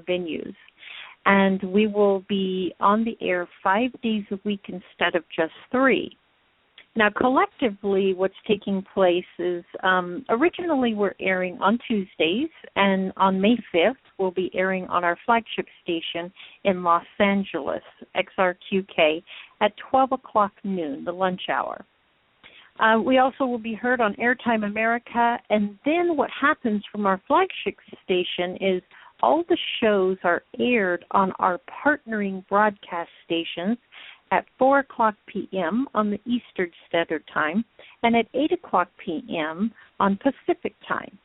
venues. And we will be on the air 5 days a week instead of just 3. Now, collectively, what's taking place is originally we're airing on Tuesdays, and on May 5th, we'll be airing on our flagship station in Los Angeles, XRQK, at 12 o'clock noon, the lunch hour. We also will be heard on Airtime America, and then what happens from our flagship station is all the shows are aired on our partnering broadcast stations at 4 o'clock p.m. on the Eastern Standard Time and at 8 o'clock p.m. on Pacific Time.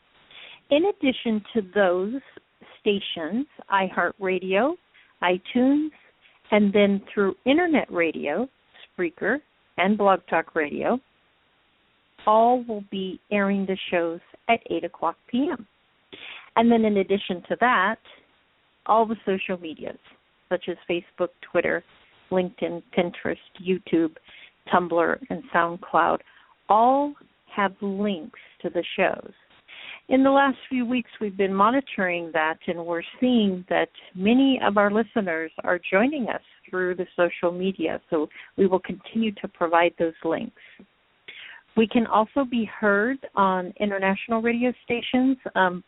In addition to those stations, iHeartRadio, iTunes, and then through Internet Radio, Spreaker, and Blog Talk Radio, all will be airing the shows at 8 o'clock p.m. And then in addition to that, all the social medias, such as Facebook, Twitter, LinkedIn, Pinterest, YouTube, Tumblr, and SoundCloud, all have links to the shows. In the last few weeks, we've been monitoring that, and we're seeing that many of our listeners are joining us through the social media, so we will continue to provide those links. We can also be heard on international radio stations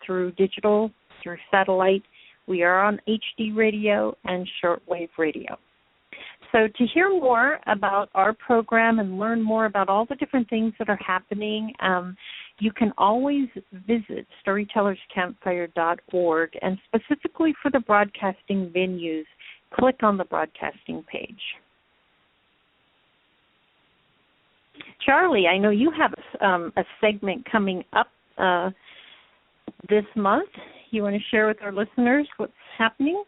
through digital, through satellite. We are on HD radio and shortwave radio. So to hear more about our program and learn more about all the different things that are happening, you can always visit StorytellersCampfire.org, and specifically for the broadcasting venues, click on the broadcasting page. Charlie, I know you have a segment coming up this month. You want to share with our listeners what's happening?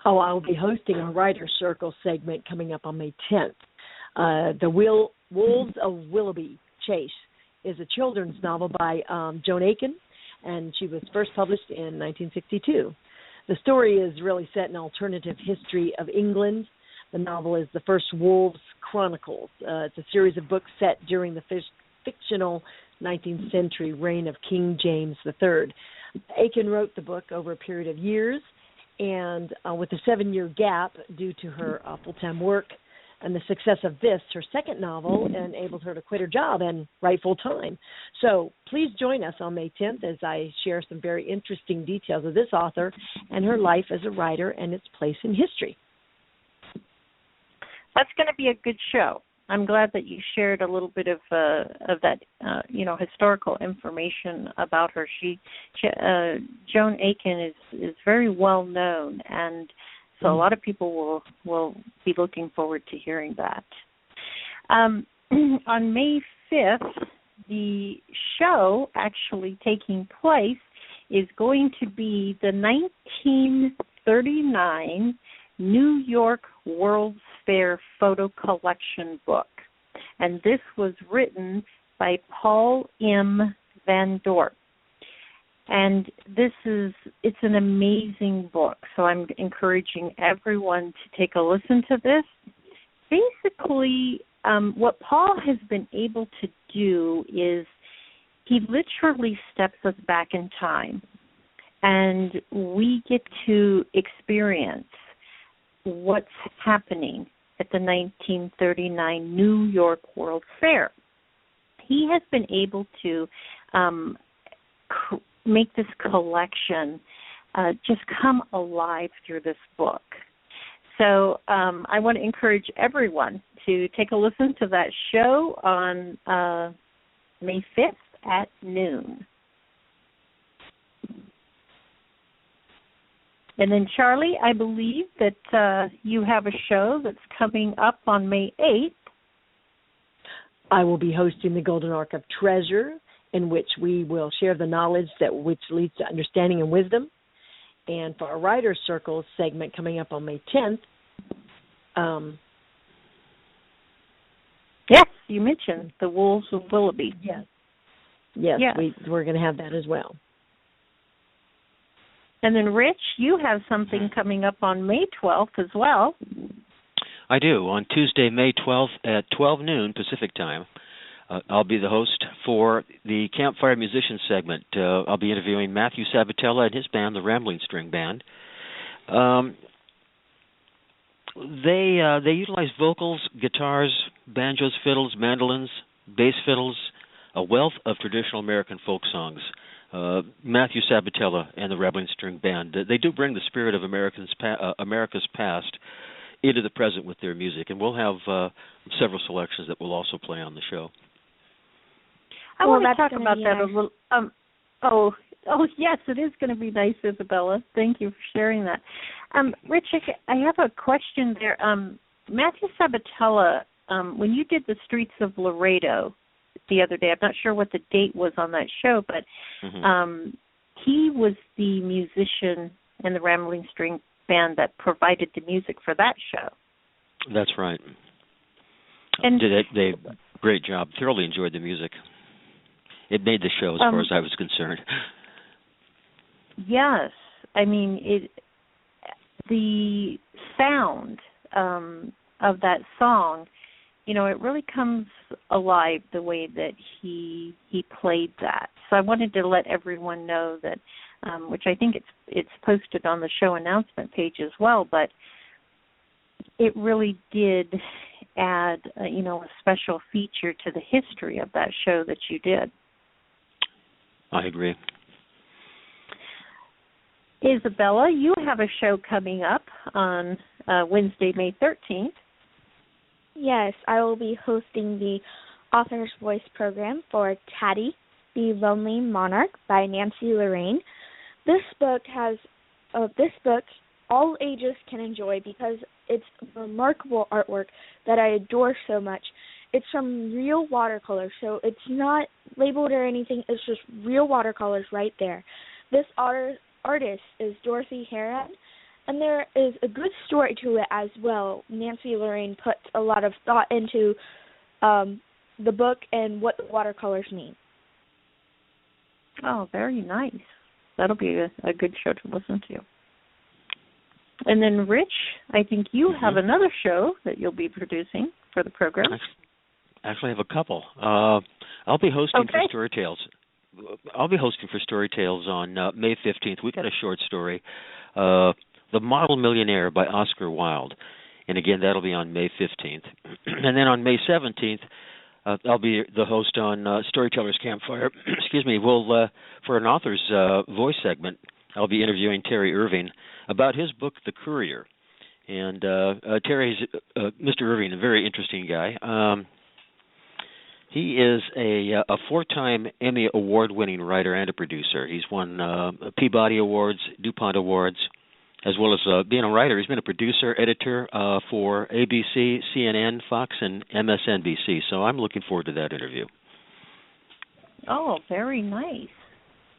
Oh, I'll be hosting a Writer's Circle segment coming up on May 10th. The Wolves of Willoughby Chase is a children's novel by Joan Aiken, and she was first published in 1962. The story is really set in alternative history of England. The novel is the first Wolves Chronicles. It's a series of books set during the fictional 19th century reign of King James III. Aiken wrote the book over a period of years, and with a 7-year gap due to her full-time work and the success of this, her second novel enabled her to quit her job and write full-time. So please join us on May 10th as I share some very interesting details of this author and her life as a writer and its place in history. That's going to be a good show. I'm glad that you shared a little bit of that, historical information about her. Joan Aiken is very well known, and so a lot of people will be looking forward to hearing that. On May 5th, the show actually taking place is going to be the 1939 New York World's Fair Photo Collection book. And this was written by Paul M. Van Dorp. And it's an amazing book, so I'm encouraging everyone to take a listen to this. Basically, what Paul has been able to do is he literally steps us back in time, and we get to experience what's happening at the 1939 New York World Fair. He has been able to make this collection just come alive through this book. So I want to encourage everyone to take a listen to that show on May 5th at noon. And then, Charlie, I believe that you have a show that's coming up on May 8th. I will be hosting the Golden Ark of Treasure, in which we will share the knowledge which leads to understanding and wisdom. And for our Writer's Circle segment coming up on May 10th. Yes, you mentioned the Wolves of Willoughby. Yes. We're going to have that as well. And then, Rich, you have something coming up on May 12th as well. I do. On Tuesday, May 12th at 12 noon Pacific Time, I'll be the host for the Campfire Musician segment. I'll be interviewing Matthew Sabatella and his band, the Rambling String Band. They utilize vocals, guitars, banjos, fiddles, mandolins, bass fiddles, a wealth of traditional American folk songs. Matthew Sabatella and the Rambling String Band, they do bring the spirit of America's past into the present with their music, and we'll have several selections that will also play on the show. I want to talk about that a little. Oh, yes, it is going to be nice, Isabella. Thank you for sharing that. Rich, I have a question there. Matthew Sabatella, when you did the Streets of Laredo the other day, I'm not sure what the date was on that show, but he was the musician in the Rambling String Band that provided the music for that show. That's right. And they great job. Thoroughly enjoyed the music. It made the show as far as I was concerned. Yes. I mean, the sound of that song, you know, it really comes alive the way that he played that. So I wanted to let everyone know that, which I think it's posted on the show announcement page as well, but it really did add, a special feature to the history of that show that you did. I agree. Isabella, you have a show coming up on Wednesday, May 13th. Yes, I will be hosting the Author's Voice program for Tatty, the Lonely Monarch by Nancy Lorraine. This book all ages can enjoy because it's remarkable artwork that I adore so much. It's from real watercolors, so it's not labeled or anything. It's just real watercolors right there. This artist is Dorothy Heron, and there is a good story to it as well. Nancy Lorraine put a lot of thought into the book and what the watercolors mean. Oh, very nice. That'll be a good show to listen to. And then, Rich, I think you have another show that you'll be producing for the program. Actually, I have a couple. I'll be hosting for Storytales. I'll be hosting for Storytales on May 15th. We got a short story, The Model Millionaire by Oscar Wilde. And again, that'll be on May 15th. And then on May 17th, I'll be the host on Storytellers Campfire. Excuse me. We'll for an author's voice segment, I'll be interviewing Terry Irving about his book, The Courier. And Terry's Mr. Irving, a very interesting guy. He is a 4-time Emmy Award-winning writer and a producer. He's won Peabody Awards, DuPont Awards, as well as being a writer. He's been a producer, editor for ABC, CNN, Fox, and MSNBC. So I'm looking forward to that interview. Oh, very nice.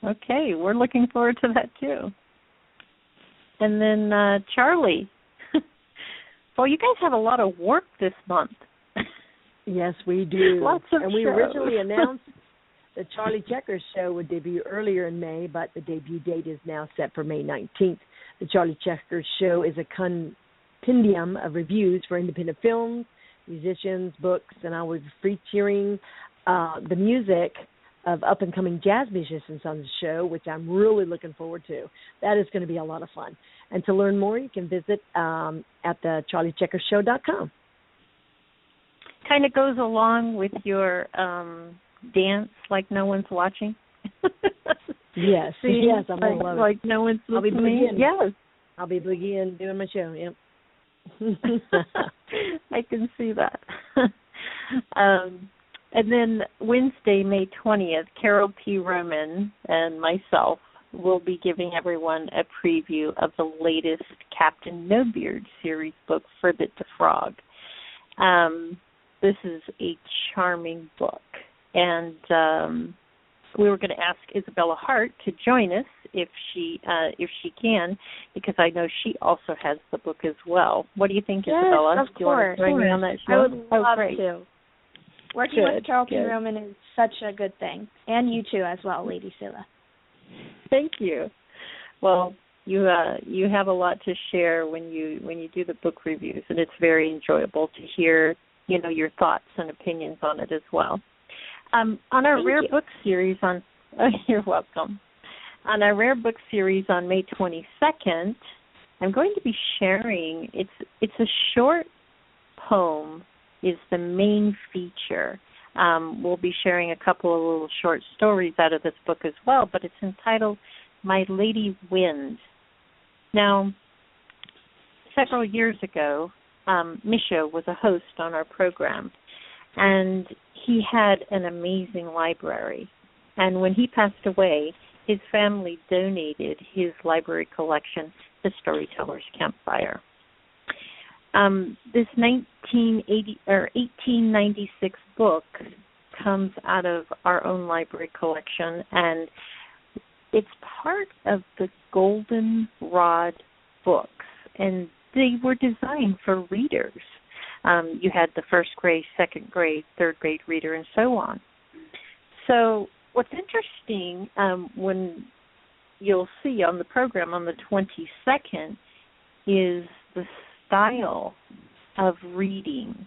Okay, we're looking forward to that too. And then Charlie. Well, you guys have a lot of work this month. Yes, we do. Lots of and we shows. originally announced the Charlie Checkers show would debut earlier in May, but the debut date is now set for May 19th. The Charlie Checkers show is a compendium of reviews for independent films, musicians, books, and I was featuring the music of up-and-coming jazz musicians on the show, which I'm really looking forward to. That is going to be a lot of fun. And to learn more, you can visit at the charliecheckershow.com. Kind of goes along with your dance like no one's watching. Yes, See, yes, I'm going to love it. Like no one's listening. Yes. I'll be boogieing doing my show, yep. I can see that. And then Wednesday, May 20th, Carol P. Roman and myself will be giving everyone a preview of the latest Captain No Beard series book, Fribbit the Frog. This is a charming book, and we were going to ask Isabella Hart to join us if she can, because I know she also has the book as well. What do you think, Isabella? Yes, of do you want to join me on that show? I would love great. to. Working with Carol P. Roman is such a good thing, and you too as well, Lady Selah. Thank you. Well, you have a lot to share when you do the book reviews, and it's very enjoyable to hear your thoughts and opinions on it as well. On our Rare Book series on, you're welcome. On our Rare Book series on May 22nd, I'm going to be sharing, it's a short poem is the main feature. We'll be sharing a couple of little short stories out of this book as well, but it's entitled My Lady Wind. Now, several years ago, Misha was a host on our program, and he had an amazing library. And when he passed away, his family donated his library collection to Storytellers Campfire. This 1896 book comes out of our own library collection, and it's part of the Golden Rod books, and they were designed for readers. You had the first grade, second grade, third grade reader, and so on. So what's interesting, when you'll see on the program on the 22nd, is the style of reading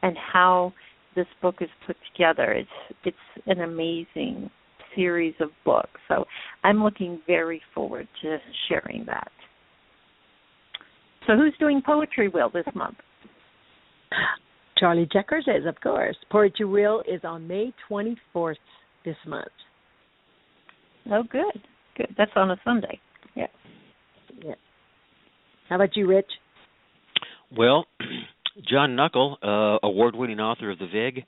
and how this book is put together. It's an amazing series of books. So I'm looking very forward to sharing that. So who's doing Poetry Wheel this month? Charlie Checkers is, of course. Poetry Wheel is on May 24th this month. Oh, good. Good. That's on a Sunday. Yeah. Yeah. How about you, Rich? Well, John Knuckle, award-winning author of The Vig,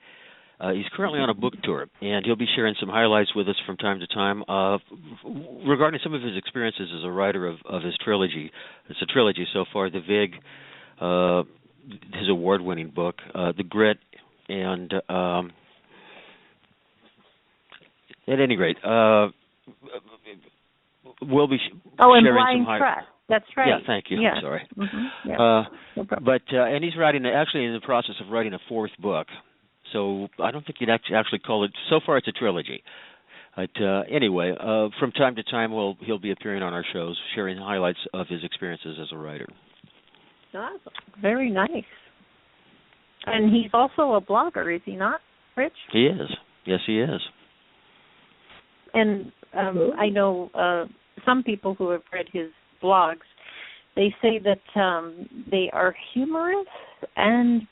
he's currently on a book tour, and he'll be sharing some highlights with us from time to time regarding some of his experiences as a writer of his trilogy. It's a trilogy so far, The Vig, his award-winning book, The Grit, and at any rate, we'll be sharing some highlights. That's right. Yeah, thank you. Yeah. I'm sorry. Mm-hmm. Yeah. No problem. But and he's actually in the process of writing a fourth book. So I don't think you'd actually call it. So far, it's a trilogy. But anyway, from time to time, he'll be appearing on our shows, sharing highlights of his experiences as a writer. Awesome. Very nice. And he's also a blogger, is he not, Rich? He is. Yes, he is. And I know some people who have read his blogs, they say that they are humorous and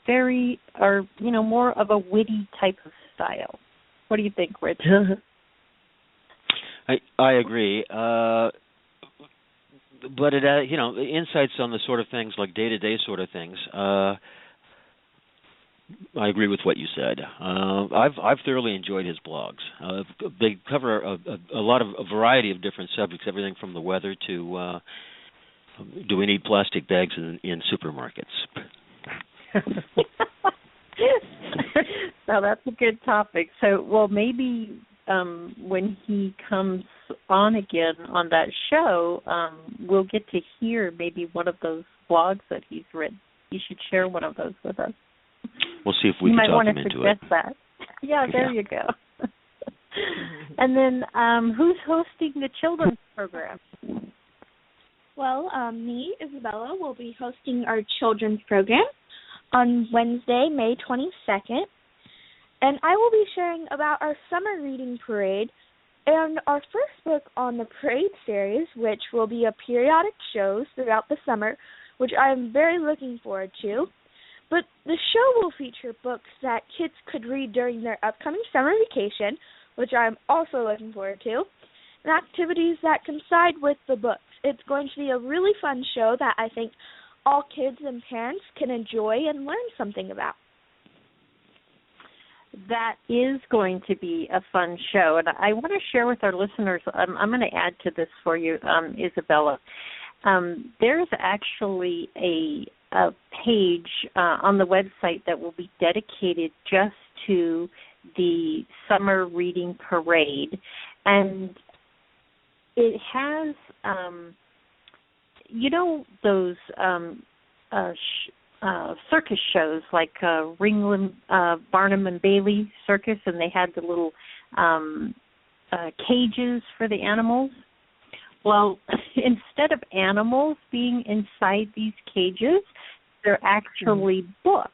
more of a witty type of style. What do you think, Rich? I agree. But it, insights on the sort of things like day-to-day sort of things. I agree with what you said. I've thoroughly enjoyed his blogs. They cover a variety of different subjects, everything from the weather to do we need plastic bags in supermarkets. Now that's a good topic. So, maybe when he comes on again on that show, we'll get to hear maybe one of those blogs that he's written. You should share one of those with us. We'll see if we can talk him into it. You might want to suggest that. Yeah, there you go. And then who's hosting the children's program? Well, me, Isabella, will be hosting our children's program on Wednesday, May 22nd. And I will be sharing about our summer reading parade and our first book on the parade series, which will be a periodic shows throughout the summer, which I am very looking forward to. But the show will feature books that kids could read during their upcoming summer vacation, which I'm also looking forward to, and activities that coincide with the books. It's going to be a really fun show that I think all kids and parents can enjoy and learn something about. That is going to be a fun show, and I want to share with our listeners, I'm going to add to this for you, Isabella. There's actually a page on the website that will be dedicated just to the summer reading parade, and it has, those circus shows like Ringling, Barnum and Bailey Circus, and they had the little cages for the animals. Well, instead of animals being inside these cages, they're actually books.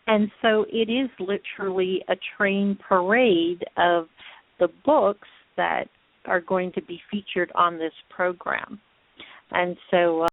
And so it is literally a train parade of the books that are going to be featured on this program. And so